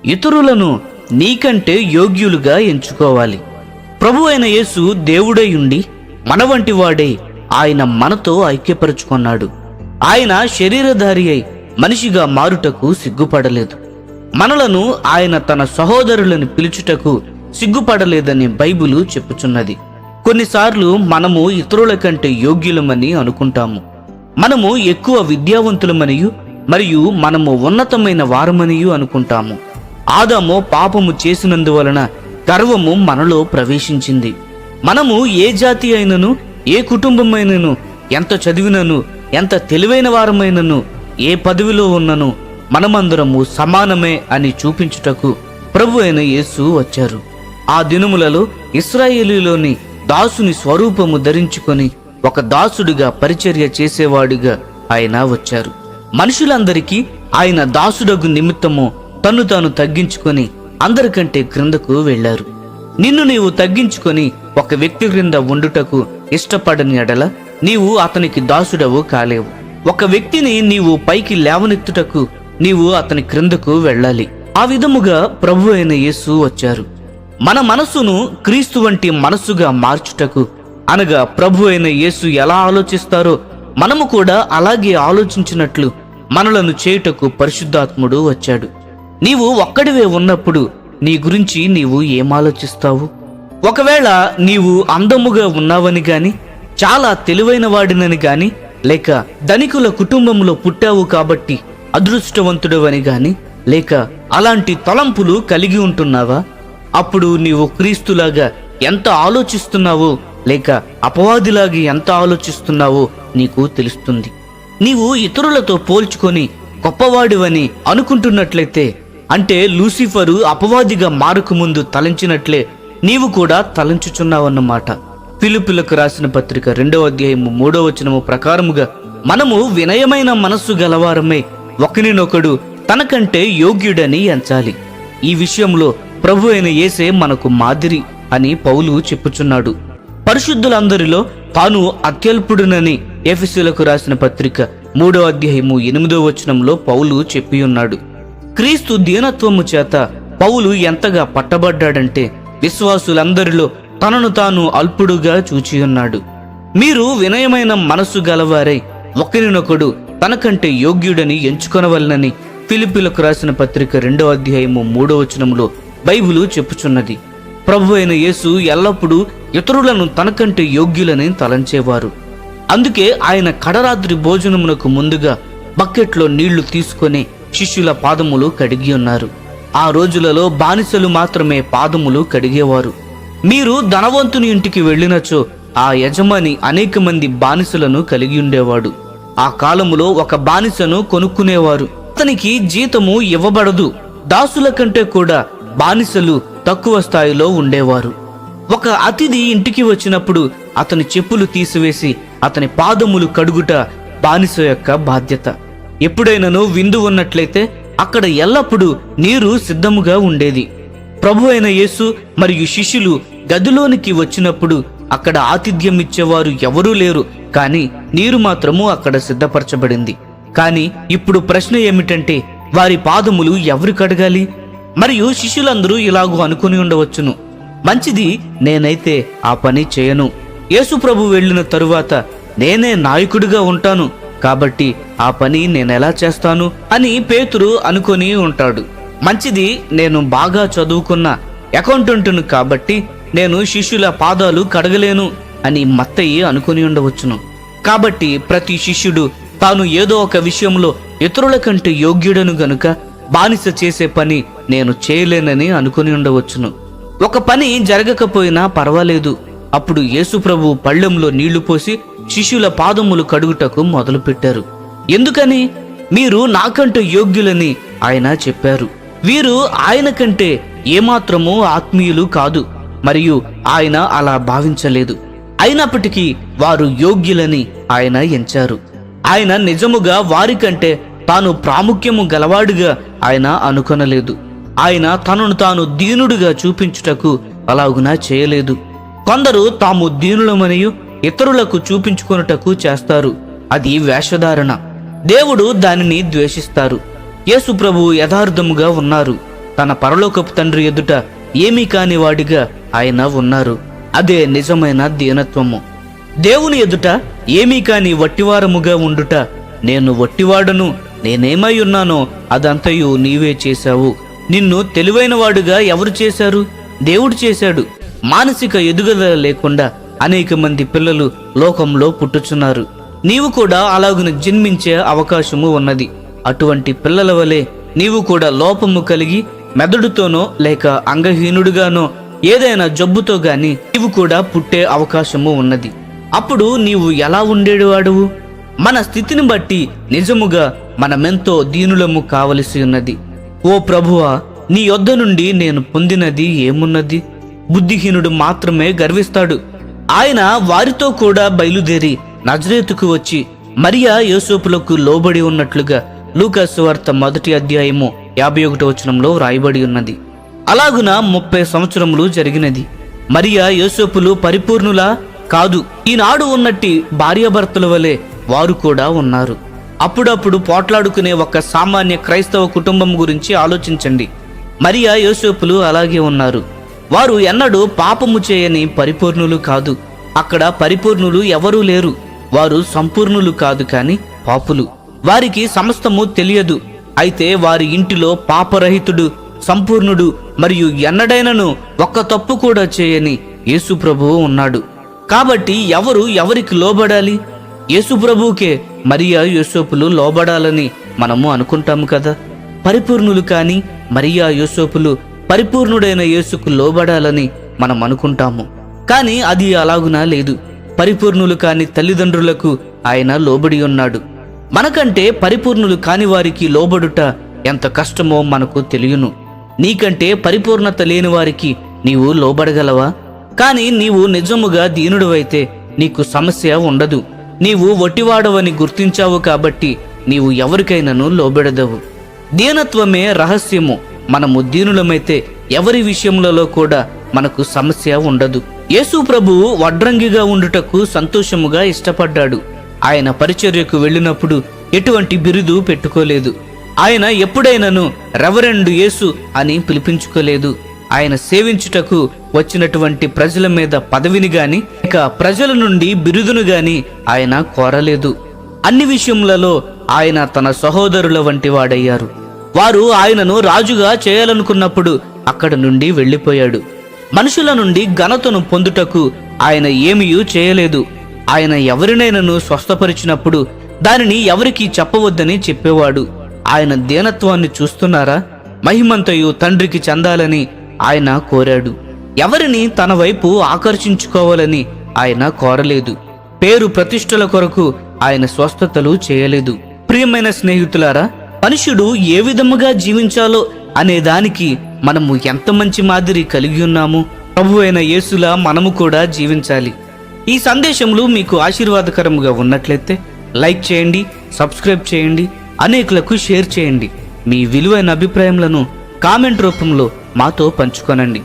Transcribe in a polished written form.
ఇతరులను నీకంటే యోగ్యులుగా ఎంచుకోవాలి. ప్రభు అయిన యేసు దేవుడై ఉండి మన వంటి వాడే ఆయన మనతో ఐక్యపరుచుకున్నాడు. ఆయన శరీరధారి అయి మనిషిగా మారుటకు సిగ్గుపడలేదు. మనలను ఆయన తన సహోదరులను పిలుచుటకు సిగ్గుపడలేదని బైబిలు చెప్పుచున్నది. కొన్నిసార్లు మనము ఇతరుల కంటే యోగ్యులమని అనుకుంటాము. మనము ఎక్కువ విద్యావంతులమనియు మరియు మనము ఉన్నతమైన వారమనియు అనుకుంటాము. ఆదాము పాపము చేసినందువలన గర్వము మనలో ప్రవేశించింది. మనము ఏ జాతి అయినను, ఏ కుటుంబమైనను, ఎంత చదివినను, ఎంత తెలివైన వారమైనను, ఏ పదవిలో ఉన్నను మనమందరము సమానమే అని చూపించుటకు ప్రభు అయిన యేసు వచ్చారు. ఆ దినములలో ఇశ్రాయేలులోని దాసుని స్వరూపము ధరించుకొని ఒక దాసుడిగా పరిచర్య చేసేవాడిగా ఆయన వచ్చారు. మనుషులందరికీ ఆయన దాసుడగు నిమిత్తము తన్ను తాను తగ్గించుకొని అందరికంటే క్రిందకు వెళ్లారు. నిన్ను నీవు తగ్గించుకొని ఒక వ్యక్తి క్రింద ఉండుటకు ఇష్టపడని ఎడల నీవు అతనికి దాసుడవు కాలేవు. ఒక వ్యక్తిని నీవు పైకి లేవనెత్తుటకు నీవు అతని క్రిందకు వెళ్ళాలి. ఆ విధముగా ప్రభు అయిన యేసు వచ్చారు. మన మనస్సును క్రీస్తు వంటి మనస్సుగా మార్చుటకు, అనగా ప్రభు అయిన యేసు ఎలా ఆలోచిస్తారో మనము కూడా అలాగే ఆలోచించినట్లు మనలను చేయుటకు పరిశుద్ధాత్ముడు వచ్చాడు. నీవు ఒక్కడివే ఉన్నప్పుడు నీ గురించి నీవు ఏం ఆలోచిస్తావు? ఒకవేళ నీవు అందముగా ఉన్నావని గాని, చాలా తెలివైన వాడినని గాని, లేక ధనికుల కుటుంబంలో పుట్టావు కాబట్టి అదృష్టవంతుడవని గాని, లేక అలాంటి తలంపులు కలిగి ఉంటున్నావా? అప్పుడు నీవు క్రీస్తులాగా ఎంత ఆలోచిస్తున్నావో లేక అపవాదిలాగా ఎంత ఆలోచిస్తున్నావో నీకు తెలుస్తుంది. నీవు ఇతరులతో పోల్చుకొని గొప్పవాడివని అనుకుంటున్నట్లయితే, అంటే లూసిఫరు అపవాదిగా మారకముందు తలంచినట్లే నీవు కూడా తలంచుచున్నావన్నమాట. ఫిలిప్పీలకు రాసిన పత్రిక 2వ అధ్యాయము 3వ వచనము ప్రకారముగా మనము వినయమైన మనస్సు గలవారమై ఒకరినొకడు తనకంటే యోగ్యుడని ఎంచాలి. ఈ విషయంలో ప్రభు అయిన యేసే మనకు మాదిరి అని పౌలు చెప్పుచున్నాడు. పరిశుద్ధులందరిలో తాను అత్యల్పుడునని ఎఫెసీయులకు రాసిన పత్రిక 3వ అధ్యాయము 8వ వచనంలో పౌలు చెప్పియున్నాడు. క్రీస్తు దీనత్వము చేత పౌలు ఎంతగా పట్టబడ్డాడంటే విశ్వాసులందరిలో తనను తాను అల్పుడుగా చూచియున్నాడు. మీరు వినయమైన మనస్సు గలవారై ఒకరినొకడు తనకంటే యోగ్యుడని ఎంచుకొనవలనని ఫిలిప్పీలకు రాసిన పత్రిక 2వ అధ్యాయము 3వ వచనంలో బైబిలు చెప్పుచున్నది. ప్రభు అయిన యేసు ఎల్లప్పుడూ ఇతరులను తనకంటే యోగ్యులని తలంచేవారు. అందుకే ఆయన కడరాత్రి భోజనమునకు ముందుగా బకెట్లో నీళ్లు తీసుకొని శిష్యుల పాదములు కడిగి ఉన్నారు. ఆ రోజులలో బానిసలు మాత్రమే పాదములు కడిగేవారు. మీరు ధనవంతుని ఇంటికి వెళ్ళినచో ఆ యజమాని అనేక మంది బానిసలను కలిగి ఉండేవాడు. ఆ కాలములో ఒక బానిసను కొనుక్కునేవారు. అతనికి జీతము ఇవ్వబడదు. దాసుల కంటే కూడా బానిసలు తక్కువ స్థాయిలో ఉండేవారు. ఒక అతిథి ఇంటికి వచ్చినప్పుడు అతని చెప్పులు తీసివేసి అతని పాదములు కడుగుట బానిస యొక్క బాధ్యత. ఎప్పుడైనాను విందు ఉన్నట్లయితే అక్కడ ఎల్లప్పుడూ నీరు సిద్ధముగా ఉండేది. ప్రభు అయిన యేసు మరియు శిష్యులు గదిలోనికి వచ్చినప్పుడు అక్కడ ఆతిథ్యం ఇచ్చేవారు ఎవరూ లేరు, కానీ నీరు మాత్రము అక్కడ సిద్ధపరచబడింది. కానీ ఇప్పుడు ప్రశ్న ఏమిటంటే, వారి పాదములు ఎవరు కడగాలి? మరియు శిష్యులందరూ ఇలాగూ అనుకుని ఉండవచ్చును, మంచిది, నేనైతే ఆ పని చేయను. యేసు ప్రభు వెళ్ళిన తరువాత నేనే నాయకుడిగా ఉంటాను, కాబట్టి ఆ పని నేనెలా చేస్తాను అని పేతురు అనుకొని ఉంటాడు. మంచిది, నేను బాగా చదువుకున్న అకౌంటెంట్ను కాబట్టి నేను శిష్యుల పాదాలు కడగలేను అని మత్తయి అనుకొని ఉండవచ్చును. కాబట్టి ప్రతి శిష్యుడు తాను ఏదో ఒక విషయంలో ఇతరుల కంటే యోగ్యుడను గనుక బానిస చేసే పని నేను చేయలేనని అనుకొని ఉండవచ్చును. ఒక పని జరగకపోయినా పర్వాలేదు. అప్పుడు యేసు ప్రభు పళ్ళెంలో నీళ్లు పోసి శిష్యుల పాదములు కడుగుటకు మొదలుపెట్టారు. ఎందుకని? మీరు నాకంటే యోగ్యులని ఆయన చెప్పారు. వీరు ఆయన కంటే ఏమాత్రమూ ఆత్మీయులు కాదు, మరియు ఆయన అలా భావించలేదు. అయినప్పటికీ వారు యోగ్యులని ఆయన ఎంచారు. ఆయన నిజముగా వారికంటే తాను ప్రాముఖ్యము గలవాడుగా ఆయన అనుకొనలేదు. ఆయన తనను తాను దీనుడుగా చూపించుటకు అలాగునా చేయలేదు. కొందరు తాము దీనులమనియు ఇతరులకు చూపించుకొనుటకు చేస్తారు. అది వేషధారణ. దేవుడు దానిని ద్వేషిస్తారు. యేసు ప్రభు యథార్థముగా ఉన్నారు. తన పరలోకపు తండ్రి ఎదుట ఏమీ కాని వాడిగా ఆయన ఉన్నారు. అదే నిజమైన దీనత్వము. దేవుని ఎదుట ఏమీ కాని వట్టివారముగా ఉండుట, నేను వట్టివాడను, నేనేమై ఉన్నానో అదంతయు నీవే చేశావు. నిన్ను తెలివైన వాడుగా ఎవరు చేశారు? దేవుడు చేశాడు. మానసిక ఎదుగుదల లేకుండా అనేక మంది పిల్లలు లోకంలో పుట్టుచున్నారు. నీవు కూడా అలాగున జన్మించే అవకాశము ఉన్నది. అటువంటి పిల్లల వలె నీవు కూడా లోపము కలిగి మెదడుతోనో లేక అంగహీనుడుగానో ఏదైనా జబ్బుతో గాని నీవు కూడా పుట్టే అవకాశము ఉన్నది. అప్పుడు నీవు ఎలా ఉండేవాడువు? మన స్థితిని బట్టి నిజముగా మనమెంతో దీనులము కావలసి ఉన్నది. ఓ ప్రభువా, నీ యొద్ద నుండి నేను పొందినది ఏమున్నది? బుద్ధిహీనుడు మాత్రమే గర్విస్తాడు. ఆయన వారితో కూడా బయలుదేరి నజరేతుకు వచ్చి మరియా యోసేపులకు లోబడి ఉన్నట్లుగా లూకా సువార్త 1వ అధ్యాయము 51వ వచనంలో రాయబడి ఉన్నది. అలాగున 30 సంవత్సరములు జరిగినది. మరియా యోసేపులు పరిపూర్ణులా? కాదు. ఈనాడు ఉన్నట్టి భార్యాభర్తల వలె వారు కూడా ఉన్నారు. అప్పుడప్పుడు పోట్లాడుకునే ఒక సామాన్య క్రైస్తవ కుటుంబం గురించి ఆలోచించండి. మరియా యోసేపులు అలాగే ఉన్నారు. వారు ఎన్నడూ పాపము చేయని పరిపూర్ణులు కాదు. అక్కడ పరిపూర్ణులు ఎవరూ లేరు. వారు సంపూర్ణులు కాదు కాని పాపులు. వారికి సమస్తము తెలియదు. అయితే వారి ఇంటిలో పాపరహితుడు, సంపూర్ణుడు మరియు ఎన్నడైనను ఒక్క తప్పు కూడా చేయని యేసు ప్రభువు ఉన్నాడు. కాబట్టి ఎవరు ఎవరికి లోబడాలి? యేసు ప్రభువుకే మరియా యోసేపులు లోబడాలని మనము అనుకుంటాము కదా. పరిపూర్ణులు కాని మరియా యోసేపులు పరిపూర్ణుడైన యేసుకు లోబడాలని మనం అనుకుంటాము. కానీ అది అలాగునా లేదు. పరిపూర్ణులు కాని తల్లిదండ్రులకు ఆయన లోబడి ఉన్నాడు. మనకంటే పరిపూర్ణులు కాని వారికి లోబడుట ఎంత కష్టమో మనకు తెలియను. నీకంటే పరిపూర్ణత లేని వారికి నీవు లోబడగలవా? కానీ నీవు నిజముగా దీనుడివైతే నీకు సమస్య ఉండదు. నీవు వట్టివాడవని గుర్తించావు కాబట్టి నీవు ఎవరికైనాను లోబెడదవు. దీనత్వమే రహస్యము. మనము దీనులమైతే ఎవరి విషయములలో కూడా మనకు సమస్య ఉండదు. యేసు ప్రభువు వడ్రంగిగా ఉండుటకు సంతోషముగా ఇష్టపడ్డాడు. ఆయన పరిచర్యకు వెళ్ళినప్పుడు ఎటువంటి బిరుదు పెట్టుకోలేదు. ఆయన ఎప్పుడైనాను రెవరెండ్ యేసు అని పిలిపించుకోలేదు. ఆయన సేవించుటకు వచ్చినటువంటి ప్రజల మీద పదవిని గాని ఇక ప్రజల నుండి బిరుదును గాని ఆయన కోరలేదు. అన్ని విషయములలో ఆయన తన సహోదరుల వంటి వాడయ్యారు. వారు ఆయనను రాజుగా చేయాలనుకున్నప్పుడు అక్కడ నుండి వెళ్ళిపోయాడు. మనుషుల నుండి ఘనతను పొందుటకు ఆయన ఏమీయూ చేయలేదు. ఆయన ఎవరినైనాను స్వస్థపరిచినప్పుడు దానిని ఎవరికీ చెప్పవద్దని చెప్పేవాడు. ఆయన దీనత్వాన్ని చూస్తున్నారా? మహిమంతయు తండ్రికి చెందాలని ఆయన కోరాడు. ఎవరిని తన వైపు ఆకర్షించుకోవాలని ఆయన కోరలేదు. పేరు ప్రతిష్టల కొరకు ఆయన స్వస్థతలు చేయలేదు. ప్రియమైన స్నేహితులారా, మనుషుడు ఏ విధముగా జీవించాలో అనే దానికి మనము ఎంత మంచి మాదిరి కలిగి ఉన్నాము. ప్రభువైన యేసులా మనము కూడా జీవించాలి. ఈ సందేశములు మీకు ఆశీర్వాదకరముగా ఉన్నట్లయితే లైక్ చేయండి, సబ్స్క్రైబ్ చేయండి, అనేకులకు షేర్ చేయండి. మీ విలువైన అభిప్రాయములను కామెంట్ రూపంలో మాతో పంచుకోనండి.